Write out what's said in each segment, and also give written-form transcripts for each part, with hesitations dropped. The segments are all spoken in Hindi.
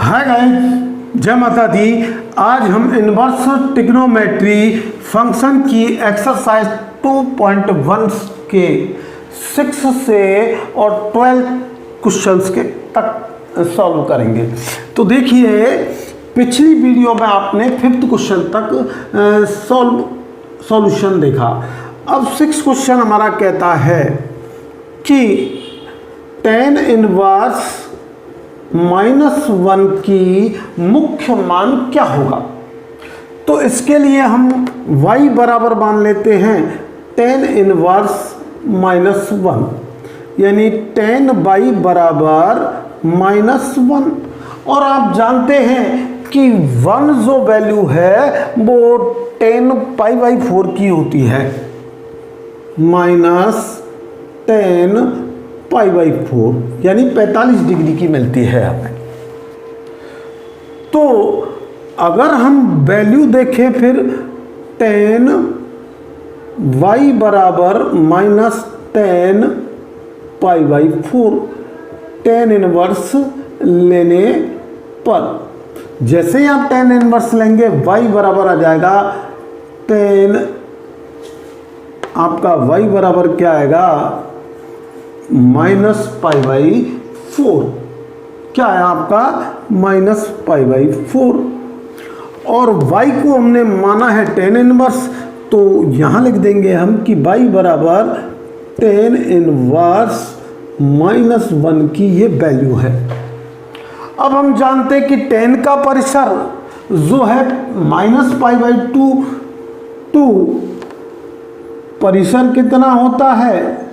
हाय गाइस, जय माता दी। आज हम इनवर्स ट्रिग्नोमेट्री फंक्शन की एक्सरसाइज 2.1 के 6 से और 12 क्वेश्चंस के तक सॉल्व करेंगे। तो देखिए, पिछली वीडियो में आपने 5th क्वेश्चन तक सॉल्यूशन देखा। अब 6th क्वेश्चन हमारा कहता है कि tan इनवर्स -1 की मुख्य मान क्या होगा। तो इसके लिए हम y बराबर मान लेते हैं tan इनवर्स -1, यानी tan y बराबर -1। और आप जानते हैं कि 1 जो वैल्यू है वो tan π/4 की होती है, -tan π/4 यानी 45 डिग्री की मिलती है हमें। तो अगर हम वैल्यू देखें फिर tan y बराबर -tan π/4 tan इनवर्स लेने पर, जैसे ही आप tan इनवर्स लेंगे y बराबर आ जाएगा tan, आपका y बराबर क्या आएगा -π/4। क्या है आपका -π/4। और y को हमने माना है tan इनवर्स, तो यहाँ लिख देंगे हम कि y बराबर tan इनवर्स -1 की ये वैल्यू है। अब हम जानते हैं कि tan का परिसर जो है -π/2 टू परिसर कितना होता है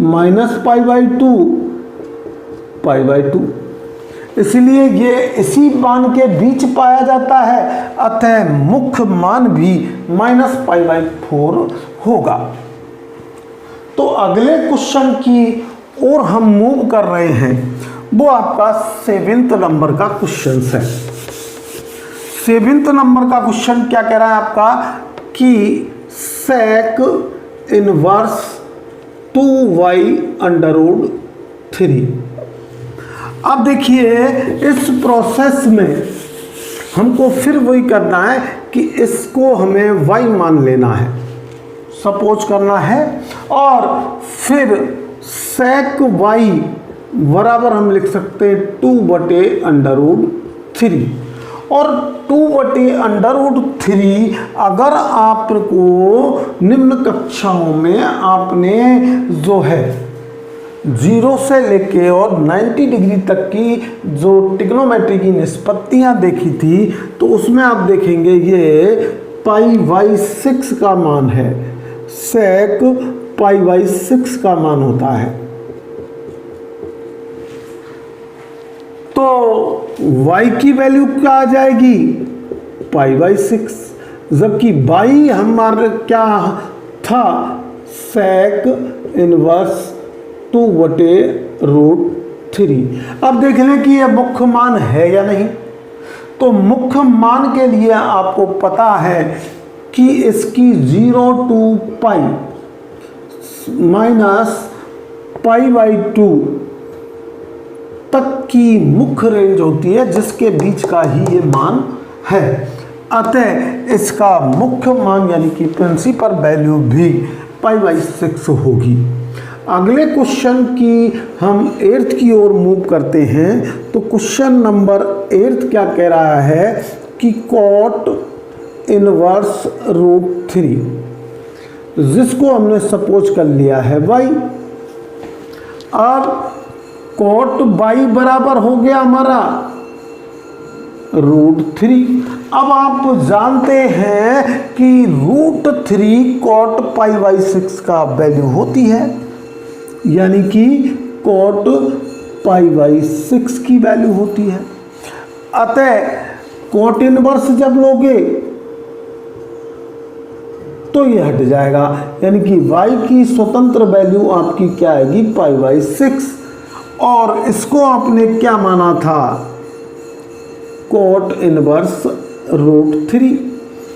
-π/2 π/2, इसलिए ये इसी मान के बीच पाया जाता है, अतः मुख्य मान भी -π/4 होगा। तो अगले क्वेश्चन की ओर हम मूव कर रहे हैं, वो आपका 7th नंबर का क्वेश्चन है। 7th नंबर का क्वेश्चन क्या कह रहा है आपका कि sec इनवर्स 2y√3। अब देखिए, इस प्रोसेस में हमको फिर वही करना है कि इसको हमें y मान लेना है, सपोज करना है, और फिर sec y बराबर हम लिख सकते हैं 2/√3। और 2/√3 अगर आपको निम्न कक्षाओं में आपने जो है 0 से लेके और 90 डिग्री तक की जो ट्रिग्नोमेट्री की निष्पत्तियां देखी थी, तो उसमें आप देखेंगे ये π/6 का मान है, sec π/6 का मान होता है। तो y की वैल्यू क्या आ जाएगी π/6, जबकि y हमारा क्या था sec इनवर्स 2/√3। अब देख लें कि यह मुख्य मान है या नहीं। तो मुख्य मान के लिए आपको पता है कि इसकी 0 to π -π/2 तक की मुख्य रेंज होती है, जिसके बीच का ही ये मान है, अतः इसका मुख्य मान यानी कि प्रिंसिपल वैल्यू भी π/6 होगी। अगले क्वेश्चन की हम 8th की ओर मूव करते हैं। तो क्वेश्चन नंबर 8 क्या कह रहा है कि cot इनवर्स √3, जिसको हमने सपोज कर लिया है y। अब cot y बराबर हो गया हमारा √3। अब आप जानते हैं कि √3 cot π/6 का वैल्यू होती है, यानी कि cot π/6 की वैल्यू होती है। अतः cot इनवर्स जब लोगे तो ये हट जाएगा, यानी कि y की स्वतंत्र वैल्यू आपकी क्या आएगी π/6। और इसको आपने क्या माना था cot इनवर्स √3,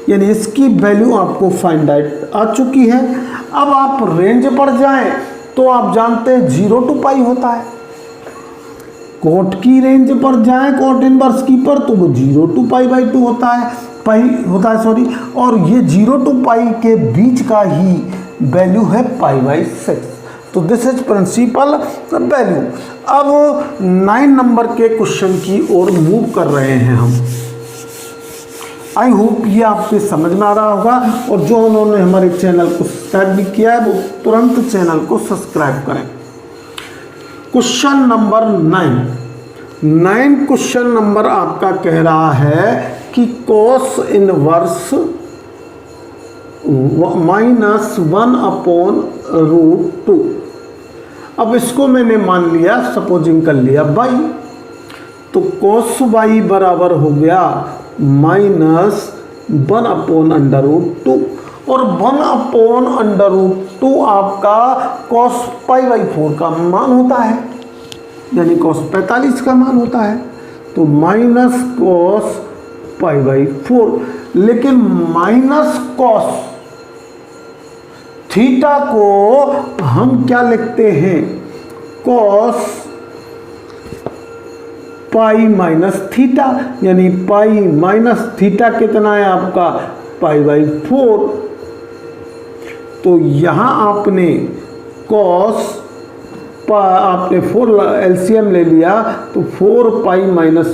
यानी इसकी वैल्यू आपको फाइंड आउट आ चुकी है। अब आप रेंज पर जाएं तो आप जानते हैं 0 to π होता है, कोट की रेंज पर जाएं, कोट इनवर्स की पर, तो वो 0 to π/2 होता है, और ये 0 to π के बीच का ही वैल्यू है π/6। तो दिस इज प्रिंसिपल वैल्यू। अब 9 नंबर के क्वेश्चन की ओर मूव कर रहे हैं हम। आई होप ये आपके समझ में आ रहा होगा, और जो उन्होंने हमारे चैनल को सब्सक्राइब भी किया है वो तुरंत चैनल को सब्सक्राइब करें। क्वेश्चन नंबर 9 क्वेश्चन नंबर आपका कह रहा है कि cos इनवर्स -1/√2। अब इसको मैंने मान लिया, सपोजिंग कर लिया बाई, तो cos y बराबर हो गया -1/√2, और 1/√2 आपका cos π/4 का मान होता है, यानी cos 45 का मान होता है, तो माइनस cos π/4। लेकिन माइनस cos थीटा को हम क्या लिखते हैं, cos पाई माइनस थीटा, यानी पाई माइनस थीटा कितना है आपका π/4। तो यहाँ आपने cos आपने 4 एलसीएम ले लिया, तो 4π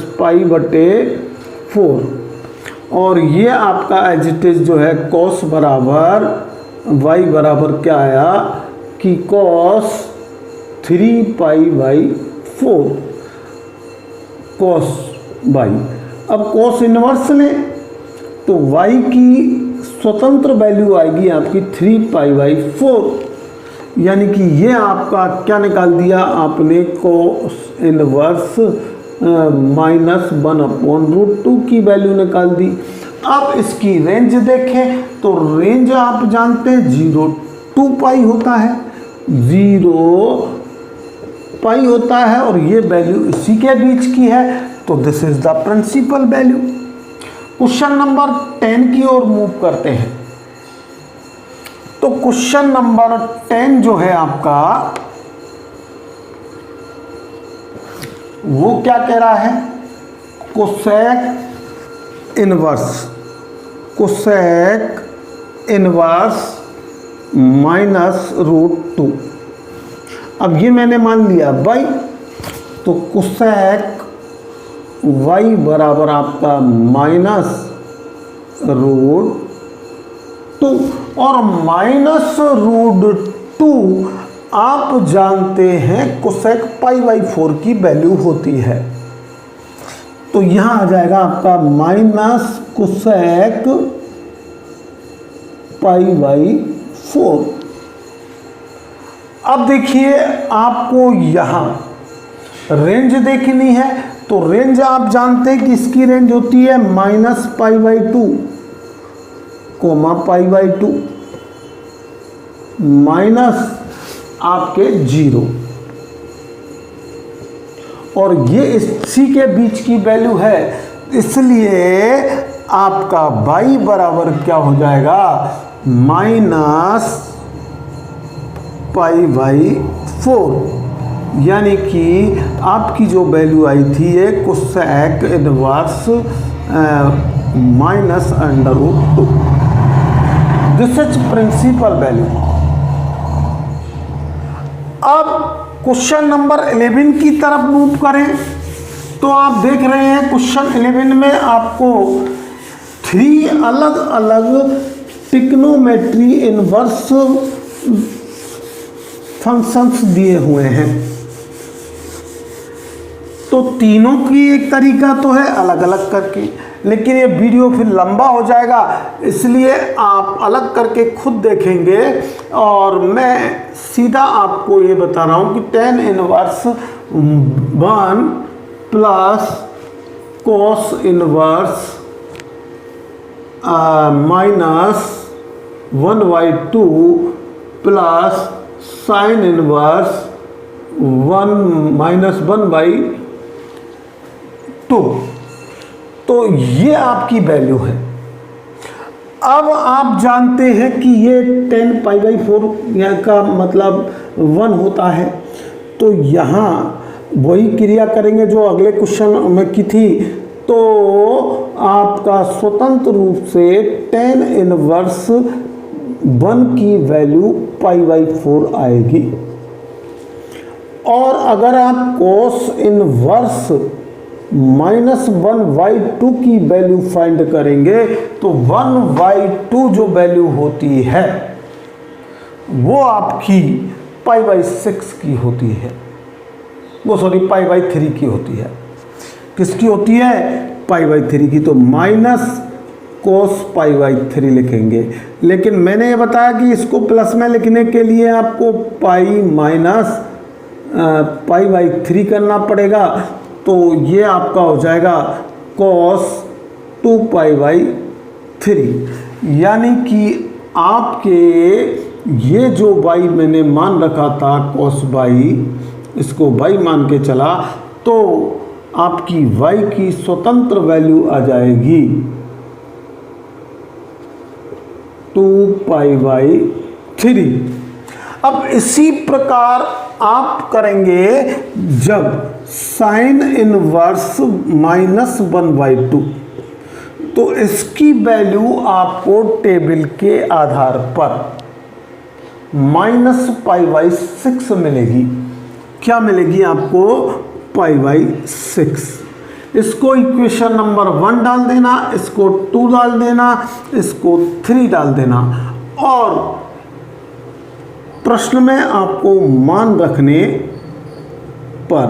- π/4, और ये आपका एज इट इज जो है cos बराबर y बराबर क्या आया कि cos 3π/4 cos y। अब cos इनवर्स लें तो y की स्वतंत्र वैल्यू आएगी आपकी 3π/4, यानी कि ये आपका क्या निकाल दिया आपने, cos इनवर्स -1/√2 की वैल्यू निकाल दी। अब इसकी रेंज देखें तो रेंज आप जानते हैं 0 to π होता है, 0 π होता है, और ये वैल्यू इसी के बीच की है, तो this is the principal value. Question number 10 की ओर मूव करते हैं। तो क्वेश्चन नंबर 10 जो है आपका, वो क्या कह रहा है, कोसेक इनवर्स -√2। अब ये मैंने मान लिया बाई, तो कोसेक y बराबर आपका -√2, और -√2 आप जानते हैं कोसेक π/4 की वैल्यू होती है, तो यहाँ आ जाएगा आपका माइनस कोसेक π/4। अब देखिए आपको यहाँ रेंज देखनी है, तो रेंज आप जानते हैं कि इसकी रेंज होती है -π/2, π/2 माइनस आपके 0, और ये इसी के बीच की वैल्यू है, इसलिए आपका y बराबर क्या हो जाएगा, -π/4, यानी कि आपकी जो वैल्यू आई थी ये cosec inverse -√2। This is principal value. अब क्वेश्चन नंबर 11 की तरफ मूव करें, तो आप देख रहे हैं क्वेश्चन 11 में आपको 3 अलग अलग ट्रिग्नोमेट्री इनवर्स फंक्शंस दिए हुए हैं। तो तीनों की एक तरीका तो है अलग अलग करके, लेकिन ये वीडियो फिर लंबा हो जाएगा, इसलिए आप अलग करके खुद देखेंगे, और मैं सीधा आपको ये बता रहा हूँ कि tan inverse 1 plus cos inverse -1/2 plus sin inverse 1/2, तो ये आपकी वैल्यू है। अब आप जानते हैं कि ये 10 π/4 का मतलब 1 होता है, तो यहाँ वही क्रिया करेंगे जो अगले क्वेश्चन में की थी। तो आपका स्वतंत्र रूप से tan इनवर्स 1 की वैल्यू π/4 आएगी। और अगर आप cos इनवर्स -1/2 की वैल्यू फाइंड करेंगे तो 1/2 जो वैल्यू होती है वो आपकी π/6 की होती है, वो सॉरी π/3 की होती है। किसकी होती है? π/3 की। तो माइनस cos π/3 लिखेंगे। लेकिन मैंने ये बताया कि इसको प्लस में लिखने के लिए आपको पाई माइनस π/3 करना पड़ेगा। तो ये आपका हो जाएगा cos 2π/3, यानी कि आपके ये जो y मैंने मान रखा था cos y, इसको y मान के चला तो आपकी y की स्वतंत्र वैल्यू आ जाएगी 2π/3। अब इसी प्रकार आप करेंगे जब साइन इनवर्स -1/2, तो इसकी वैल्यू आपको टेबल के आधार पर -π/6 मिलेगी। क्या मिलेगी आपको? π/6। इसको इक्वेशन नंबर 1 डाल देना, इसको 2 डाल देना, इसको 3 डाल देना, और प्रश्न में आपको मान रखने पर,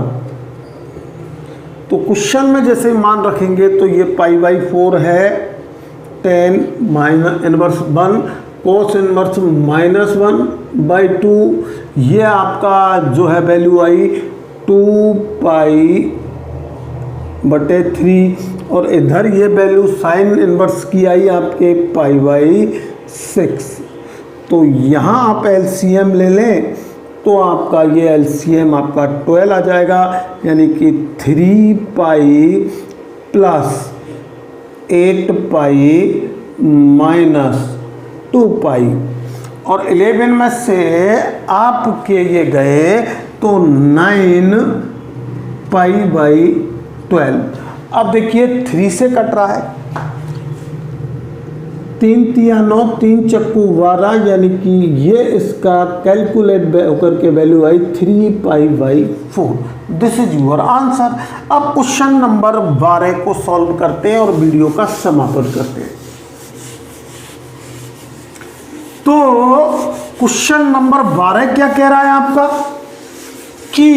तो क्वेश्चन में जैसे मान रखेंगे तो ये π/4 है, tan इनवर्स 1 cos इनवर्स -1/2, ये आपका जो है वैल्यू आई 2π/3, और इधर ये वैल्यू साइन इनवर्स की आई आपके π/6। तो यहाँ आप एलसीएम ले लें तो आपका ये एलसीएम आपका 12 आ जाएगा, यानी कि 3π + 8π - 2π, और 11 में से आपके ये गए तो 9π/12। अब देखिए 3 से कट रहा है, 3 × 9 3 चक्कू 12, यानी कि ये इसका कैलकुलेट होकर के वैल्यू आई 3π/4। This is your answer. अब क्वेश्चन नंबर 12 को सॉल्व करते हैं और वीडियो का समापन करते हैं। तो क्वेश्चन नंबर 12 क्या कह रहा है आपका कि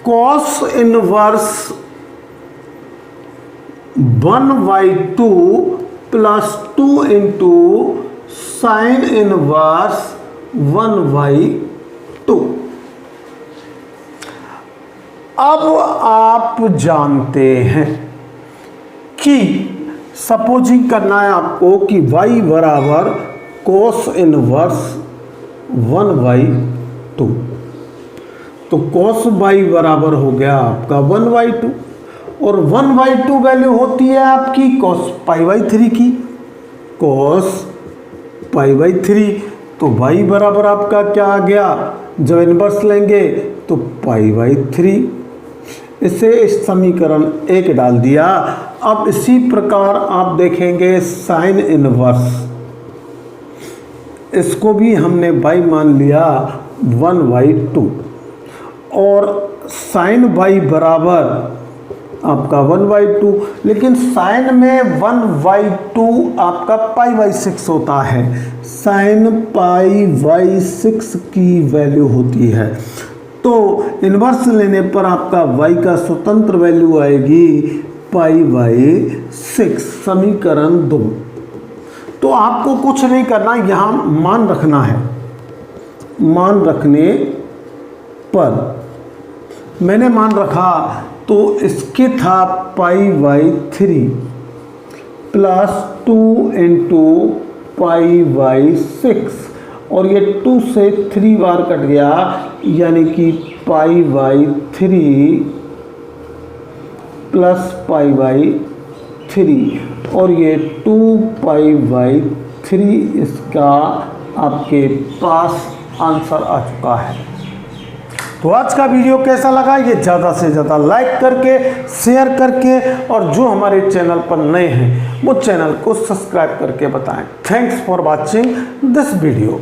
cos इनवर्स 1/2 + 2 × sin इनवर्स 1/2। अब आप जानते हैं कि सपोजिंग करना है आपको कि y बराबर cos इनवर्स 1/2, तो cos y बराबर हो गया आपका 1/2, और 1/2 वैल्यू होती है आपकी cos π/3 की, cos π/3। तो y बराबर आपका क्या आ गया? जब इनवर्स लेंगे तो π/3। इसे इस समीकरण 1 डाल दिया। अब इसी प्रकार आप देखेंगे साइन इनवर्स, इसको भी हमने y मान लिया 1/2, और साइन y बराबर आपका 1/2, लेकिन साइन में 1/2 आपका π/6 होता है, साइन π/6 की वैल्यू होती है। तो इन्वर्स लेने पर आपका y का स्वतंत्र वैल्यू आएगी π/6, समीकरण 2। तो आपको कुछ नहीं करना, यहाँ मान रखना है। मान रखने पर मैंने मान रखा तो इसके था π/3 + 2 × π/6, और ये 2 से 3 बार कट गया, यानी कि π/3 + π/3, और ये 2π/3 इसका आपके पास आंसर आ चुका है। तो आज का वीडियो कैसा लगा ये ज़्यादा से ज़्यादा लाइक करके, शेयर करके, और जो हमारे चैनल पर नए हैं वो चैनल को सब्सक्राइब करके बताएं। Thanks for watching this video.